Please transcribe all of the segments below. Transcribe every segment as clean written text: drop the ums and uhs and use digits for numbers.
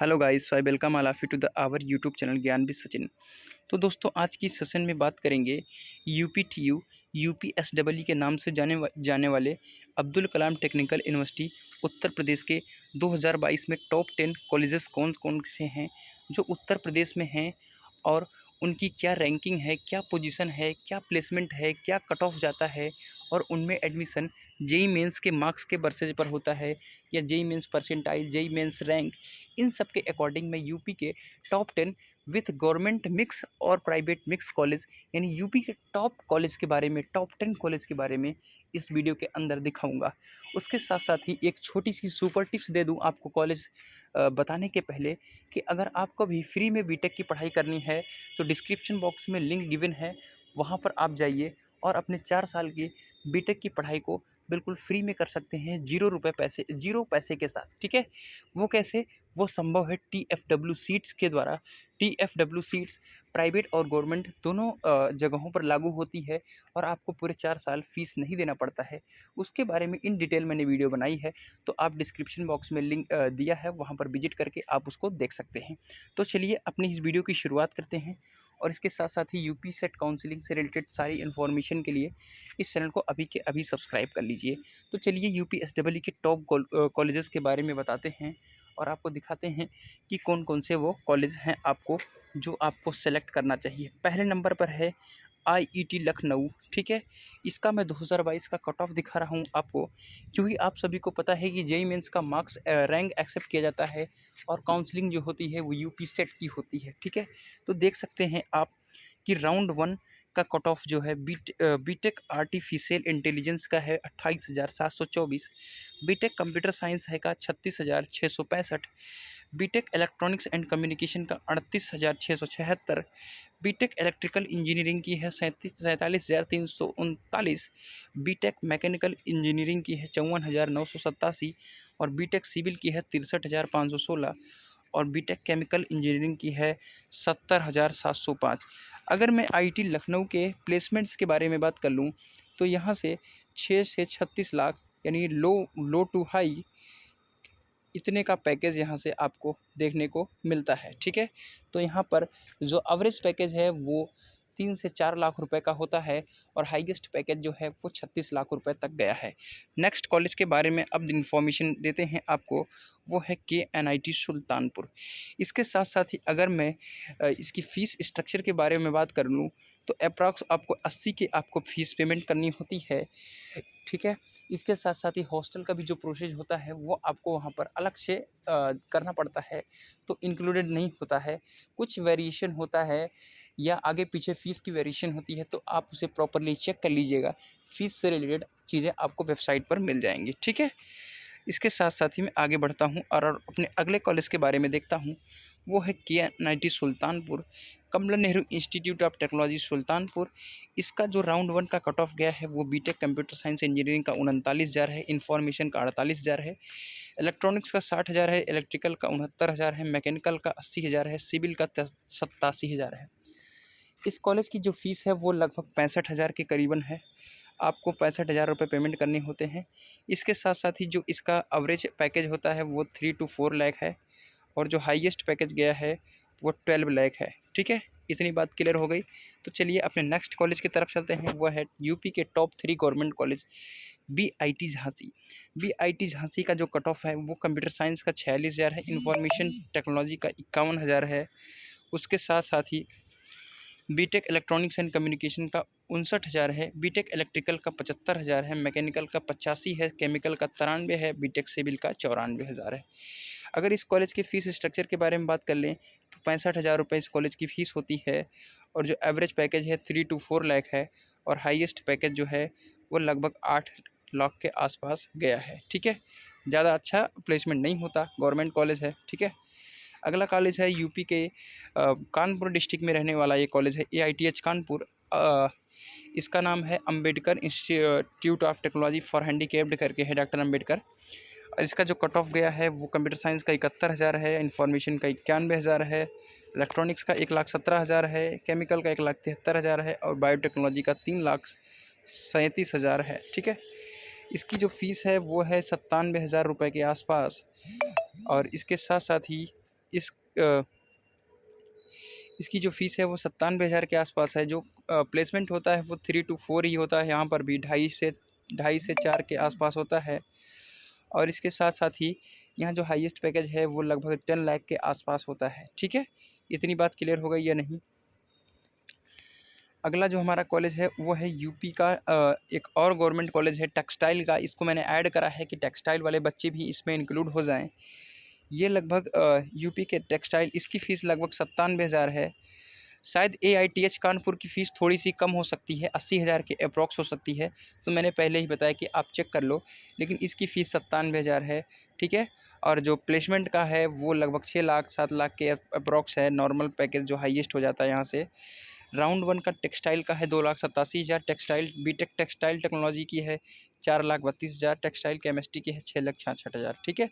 Hello guys, so I welcome all of you to the our YouTube channel Gyan with Sachin. तो दोस्तों, आज की session में बात करेंगे यूपीटीयू यूपीएसडब्ल्यू के नाम से जाने वाले अब्दुल कलाम टेक्निकल यूनिवर्सिटी उत्तर प्रदेश के 2022 में टॉप 10 कॉलेजेस कौन कौन से हैं जो उत्तर प्रदेश में हैं, और उनकी क्या रैंकिंग है, क्या पोजीशन है, क्या प्लेसमेंट है, क्या कट ऑफ जाता है, और उनमें एडमिशन जेई मेंस के मार्क्स के बेसिस पर होता है या JEE mains percentile, JEE mains rank. इन सब के अकॉर्डिंग मैं यूपी के टॉप 10 विथ गवर्नमेंट मिक्स और प्राइवेट मिक्स कॉलेज यानी यूपी के टॉप कॉलेज के बारे में, टॉप 10 कॉलेज के बारे में इस वीडियो के अंदर दिखाऊंगा। उसके साथ साथ ही एक छोटी सी सुपर टिप्स दे दूं आपको कॉलेज बताने के पहले, कि अगर आपको भी फ्री में बीटेक की पढ़ाई करनी है तो डिस्क्रिप्शन बॉक्स में लिंक गिवन है, वहाँ पर आप जाइए और अपने 4 साल की बीटेक की पढ़ाई को बिल्कुल फ्री में कर सकते हैं, जीरो पैसे के साथ। ठीक है, वो कैसे? वो संभव है टीएफडब्ल्यू सीट्स के द्वारा। टीएफडब्ल्यू सीट्स प्राइवेट और गवर्नमेंट दोनों जगहों पर लागू होती है और आपको पूरे 4 साल फीस नहीं देना पड़ता है। उसके बारे में इन डिटेल मैंने वीडियो बनाई है, तो आप डिस्क्रिप्शन बॉक्स में लिंक दिया है, वहाँ पर विजिट करके आप उसको देख सकते हैं। तो चलिए अपनी इस वीडियो की शुरुआत करते हैं, और इसके साथ साथ ही यूपी सेट काउंसलिंग से रिलेटेड सारी इन्फॉर्मेशन के लिए इस चैनल को अभी के अभी सब्सक्राइब कर लीजिए। तो चलिए यूपीएसडब्ल्यू के टॉप कॉलेजेस के बारे में बताते हैं और आपको दिखाते हैं कि कौन कौन से वो कॉलेज हैं आपको जो आपको सेलेक्ट करना चाहिए। पहले नंबर पर है आईईटी लखनऊ। ठीक है, इसका मैं 2022 का कट ऑफ दिखा रहा हूँ आपको, क्योंकि आप सभी को पता है कि जेई मेंस का मार्क्स रैंक एक्सेप्ट किया जाता है और काउंसलिंग जो होती है वो यूपी सेट की होती है। ठीक है, तो देख सकते हैं आप कि राउंड 1 का कट ऑफ जो है बीटेक आर्टिफिशियल इंटेलिजेंस का है 28,724, बीटेक कंप्यूटर साइंस है का 36,665, बीटेक इलेक्ट्रॉनिक्स एंड कम्युनिकेशन का 38,676, बीटेक इलेक्ट्रिकल इंजीनियरिंग की है 47,339, बीटेक मैकेनिकल इंजीनियरिंग की है 54,987, और बीटेक सिविल की है 63,516, और बीटेक केमिकल इंजीनियरिंग की है 70,705। अगर मैं आईटी लखनऊ के प्लेसमेंट्स के बारे में बात कर लूँ तो यहाँ से 6 से 36 लाख यानी लो टू हाई इतने का पैकेज यहाँ से आपको देखने को मिलता है। ठीक है, तो यहाँ पर जो एवरेज पैकेज है वो 3 से 4 लाख रुपए का होता है और हाईएस्ट पैकेज जो है वो 36 लाख रुपए तक गया है। नेक्स्ट कॉलेज के बारे में अब इन्फॉर्मेशन देते हैं आपको, वो है KNIT सुल्तानपुर। इसके साथ साथ ही अगर मैं इसकी फ़ीस स्ट्रक्चर के बारे में बात कर लूँ तो अप्रॉक्स आपको 80 की आपको फ़ीस पेमेंट करनी होती है। ठीक है, इसके साथ साथ ही हॉस्टल का भी जो प्रोसेस होता है वो आपको वहाँ पर अलग से करना पड़ता है, तो इंक्लूडेड नहीं होता है। कुछ वेरिएशन होता है या आगे पीछे फ़ीस की वेरिएशन होती है, तो आप उसे प्रॉपरली चेक कर लीजिएगा। फ़ीस से रिलेटेड चीज़ें आपको वेबसाइट पर मिल जाएंगी। ठीक है, इसके साथ साथ ही मैं आगे बढ़ता हूँ और अपने अगले कॉलेज के बारे में देखता हूँ, वो है KNIT Sultanpur, Kamla Nehru Institute of Technology Sultanpur. इसका जो राउंड 1 का कट ऑफ गया है वो बीटेक कंप्यूटर साइंस इंजीनियरिंग का 39,000 है, इन्फॉर्मेशन का 48,000 है, इलेक्ट्रॉनिक्स का 60,000 है, इलेक्ट्रिकल का 69,000 है, मैकेनिकल का 80,000 है, सिविल का 87,000 है। इस कॉलेज की जो फ़ीस है वो लगभग 65,000 के करीबन है। आपको 65,000 रुपये पेमेंट करने होते हैं। इसके साथ साथ ही जो इसका एवरेज पैकेज होता है वो 3 to 4 लाख है, और जो हाईएस्ट पैकेज गया है वो 12 लाख है। ठीक है, इतनी बात क्लियर हो गई। तो चलिए अपने नेक्स्ट कॉलेज की तरफ चलते हैं, वो है यूपी के top 3 government college BIT Jhansi. BIT Jhansi का जो कट ऑफ है वो कंप्यूटर साइंस का 46,000 है, इंफॉर्मेशन टेक्नोलॉजी का 51,000 है। उसके साथ साथ ही बीटेक इलेक्ट्रॉनिक्स एंड कम्युनिकेशन का 59,000 है, बीटेक इलेक्ट्रिकल का 75,000 है, मैकेनिकल का 85 है, केमिकल का 93 है, बीटेक सिविल का 94,000 है। अगर इस कॉलेज के फ़ीस स्ट्रक्चर के बारे में बात कर लें तो 65,000 रुपये इस कॉलेज की फ़ीस होती है, और जो एवरेज पैकेज है 3 to 4 लाख है, और हाईएस्ट पैकेज जो है वो लगभग 8 लाख के आसपास गया है। ठीक है, ज़्यादा अच्छा प्लेसमेंट नहीं होता, गवर्नमेंट कॉलेज है। ठीक है, अगला कॉलेज है यूपी के कानपुर डिस्ट्रिक्ट में रहने वाला ये कॉलेज है AITH कानपुर। इसका नाम है Ambedkar institute of technology for handicapped करके है, डॉक्टर अंबेडकर। और इसका जो कट ऑफ गया है वो कंप्यूटर साइंस का 71,000 है, इन्फॉर्मेशन का 91,000 है, इलेक्ट्रॉनिक्स का 1,17,000 है, केमिकल का 1,73,000 है, और बायोटेक्नोलॉजी का 3,37,000 है। ठीक है, इसकी जो फ़ीस है वो है 97,000 रुपये के आसपास। और इसके साथ साथ ही इसकी जो फ़ीस है वो 97,000 के आसपास है। जो प्लेसमेंट होता है वो 3 to 4 ही होता है, यहाँ पर भी ढाई से 4 के आसपास होता है। और इसके साथ साथ ही यहाँ जो हाईएस्ट पैकेज है वो लगभग 10 लाख के आसपास होता है। ठीक है, इतनी बात क्लियर हो गई या नहीं? अगला जो हमारा कॉलेज है वो है यूपी का एक और गवर्नमेंट कॉलेज है टेक्सटाइल का। इसको मैंने ऐड करा है कि टेक्सटाइल वाले बच्चे भी इसमें इंक्लूड हो जाएं। ये लगभग यूपी के टेक्सटाइल, इसकी फ़ीस लगभग 97,000 है। शायद AITH कानपुर की फ़ीस थोड़ी सी कम हो सकती है, 80,000 के अप्रॉक्स हो सकती है, तो मैंने पहले ही बताया कि आप चेक कर लो। लेकिन इसकी फ़ीस 97,000 है। ठीक है, और जो प्लेसमेंट का है वो लगभग 6 लाख 7 लाख के अप्रॉक्स है। नॉर्मल पैकेज जो हाईएस्ट हो जाता है यहाँ से। राउंड 1 का टेक्सटाइल का है 2,87,000। टेक्सटाइल बीटेक टेक्सटाइल टेक्नोलॉजी की है 4,32,000। टेक्सटाइल केमिस्ट्री की है 6,66,000। ठीक है,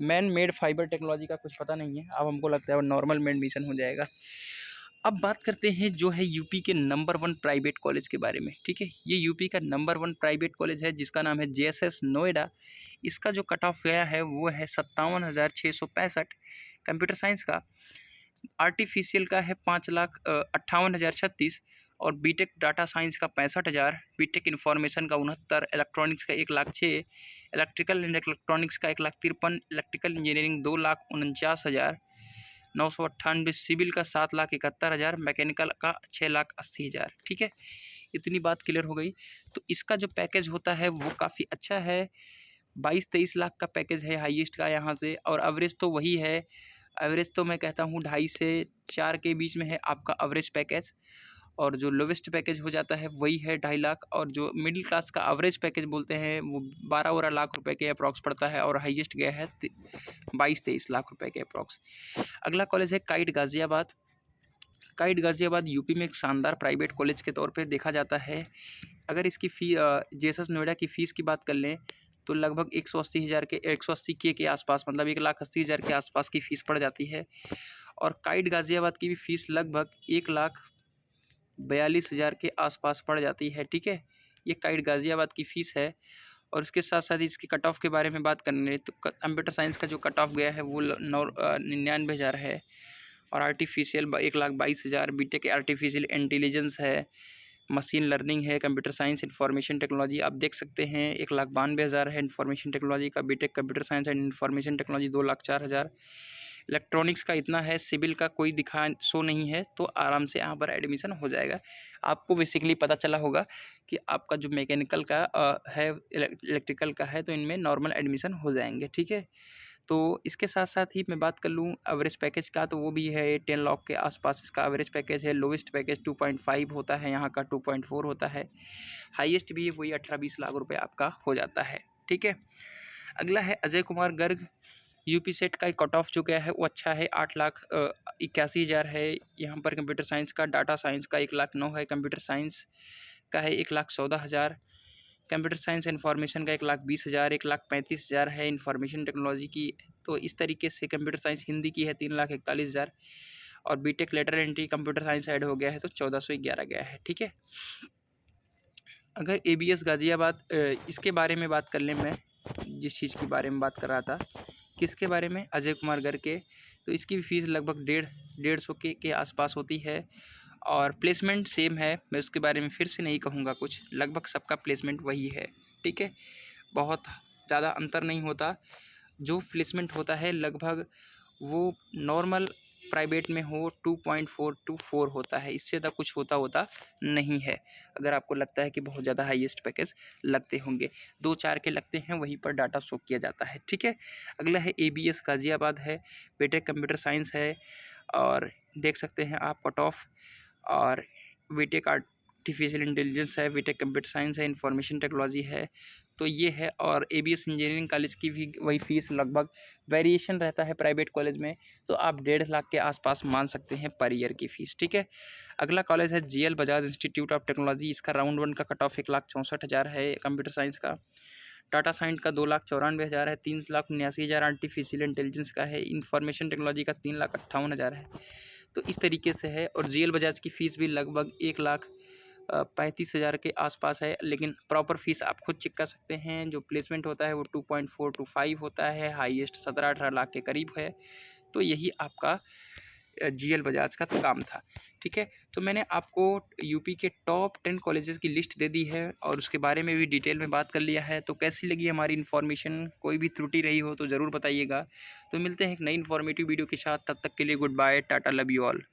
मैन मेड फाइबर टेक्नोलॉजी का कुछ पता नहीं है, अब हमको लगता है वो नॉर्मल में एडमिशन हो जाएगा। अब बात करते हैं जो है यूपी के नंबर 1 प्राइवेट कॉलेज के बारे में। ठीक है, ये यूपी का नंबर 1 प्राइवेट कॉलेज है जिसका नाम है JSS नोएडा। इसका जो कट ऑफ गया है वो है 57,665। कंप्यूटर साइंस का आर्टिफिशियल का है 5,58,036 और बीटेक डाटा साइंस का 65,000, बीटेक इन्फॉर्मेशन का 69, इलेक्ट्रॉनिक्स का 1,06,000, इलेक्ट्रिकल एंड इलेक्ट्रॉनिक्स का 1,53,000, इलेक्ट्रिकल इंजीनियरिंग 2,49,998, सिविल का 7,71,000, मैकेनिकल का 6,80,000। ठीक है, इतनी बात क्लियर हो गई। तो इसका जो पैकेज होता है वो काफ़ी अच्छा है, 22-23 लाख का पैकेज है हाईएस्ट का यहाँ से। और एवरेज तो वही है, एवरेज तो मैं कहता हूँ 2.5 से 4 के बीच में है आपका एवरेज पैकेज। और जो लोवेस्ट पैकेज हो जाता है वही है 2.5 लाख। और जो मिडिल क्लास का एवरेज पैकेज बोलते हैं वो 12-13 लाख रुपए के अप्रॉक्स पड़ता है और हाईएस्ट गया है 22-23 लाख रुपए के अप्रॉक्स। अगला कॉलेज है kite Ghaziabad. Kite Ghaziabad UP में एक शानदार प्राइवेट कॉलेज के तौर पे देखा जाता है। अगर इसकी JSS नोएडा की फ़ीस की बात कर लें तो लगभग 180 के आसपास, मतलब 1,80,000 के आसपास की फ़ीस पड़ जाती है। और काइट गाज़ियाबाद की भी फ़ीस लगभग 1,42,000 के आसपास पड़ जाती है। ठीक है, ये काइट गाज़ियाबाद की फ़ीस है। और इसके साथ साथ इसकी कट ऑफ के बारे में बात करने तो कंप्यूटर साइंस का जो कट ऑफ गया है वो 99,000 है। और आर्टिफिशियल 1,22,000, बीटेक आर्टिफिशियल इंटेलिजेंस है, मशीन लर्निंग है, कंप्यूटर साइंस इंफॉर्मेशन टेक्नोलॉजी आप देख सकते हैं 1,92,000 है इंफॉर्मेशन टेक्नोलॉजी का। BTech computer science and information technology 2,04,000। Electronics का इतना है, सिविल का कोई शो नहीं है, तो आराम से यहाँ पर एडमिशन हो जाएगा। आपको बेसिकली पता चला होगा कि आपका जो मैकेनिकल का है, इलेक्ट्रिकल का है, तो इनमें नॉर्मल एडमिशन हो जाएंगे। ठीक है, तो इसके साथ साथ ही मैं बात कर लूँ एवरेज पैकेज का, तो वो भी है 10 लाख के आसपास इसका एवरेज पैकेज है। लोवेस्ट पैकेज 2.5 होता है, यहाँ का 2.4 होता है। हाईएस्ट भी वही 18-20 लाख रुपए आपका हो जाता है। ठीक है, अगला है अजय कुमार गर्ग। यूपी सेट का कट ऑफ जो गया है वो अच्छा है, 8,81,000 है। यहाँ पर कंप्यूटर साइंस का, डाटा साइंस का 1,09,000 है, कंप्यूटर साइंस का है 1,14,000, कंप्यूटर साइंस इन्फॉर्मेशन का 1,20,000, 1,35,000 है इन्फॉर्मेशन टेक्नोलॉजी की। तो इस तरीके से कंप्यूटर साइंस हिंदी की है 3,41,000 और BTech lateral entry computer science add हो गया है तो 1,411 गया है। ठीक है, अगर ABS गाज़ियाबाद इसके बारे में बात कर लें, मैं जिस चीज़ के बारे में बात कर रहा था, किसके बारे में, अजय कुमार गर्ग के, तो इसकी भी फ़ीस लगभग 150 के आसपास होती है। और प्लेसमेंट सेम है, मैं उसके बारे में फिर से नहीं कहूँगा कुछ, लगभग सबका प्लेसमेंट वही है। ठीक है, बहुत ज़्यादा अंतर नहीं होता। जो प्लेसमेंट होता है लगभग वो नॉर्मल प्राइवेट में हो 2.4 to 4 होता है, इससे ज़्यादा कुछ होता नहीं है। अगर आपको लगता है कि बहुत ज़्यादा हाईएस्ट पैकेज लगते होंगे, 2-4 के लगते हैं, वहीं पर डाटा शो किया जाता है। ठीक है, अगला है ABS गाज़ियाबाद है, बीटेक कंप्यूटर साइंस है और देख सकते हैं आप कट ऑफ। और बीटेक आर्टिफिशियल इंटेलिजेंस है, बीटेक कंप्यूटर साइंस है, इंफॉर्मेशन टेक्नोलॉजी है, तो ये है। और ABS इंजीनियरिंग कॉलेज की भी वही फ़ीस लगभग वेरिएशन रहता है प्राइवेट कॉलेज में, तो आप 1.5 लाख के आसपास मान सकते हैं पर ईयर की फ़ीस। ठीक है, अगला कॉलेज है GL Bajaj institute of technology. इसका राउंड 1 का कट ऑफ 1,64,000 है कंप्यूटर साइंस का। डाटा साइंस का 2,94,000 है, 3,79,000 आर्टिफिशियल इंटेलिजेंस का है, इंफॉर्मेशन टेक्नोलॉजी का 3,58,000 है। तो इस तरीके से है। और GL बजाज की फ़ीस भी लगभग 1,35,000 के आसपास है, लेकिन प्रॉपर फीस आप खुद चेक कर सकते हैं। जो प्लेसमेंट होता है वो 2.4 to 5 होता है, हाईएस्ट 17-18 लाख के करीब है। तो यही आपका GL बजाज का काम था। ठीक है, तो मैंने आपको यूपी के टॉप 10 कॉलेजेस की लिस्ट दे दी है और उसके बारे में भी डिटेल में बात कर लिया है। तो कैसी लगी हमारी इन्फॉर्मेशन? कोई भी त्रुटि रही हो तो ज़रूर बताइएगा। तो मिलते हैं एक नई इन्फॉर्मेटिव वीडियो के साथ, तब तक के लिए good bye, tata, love you all.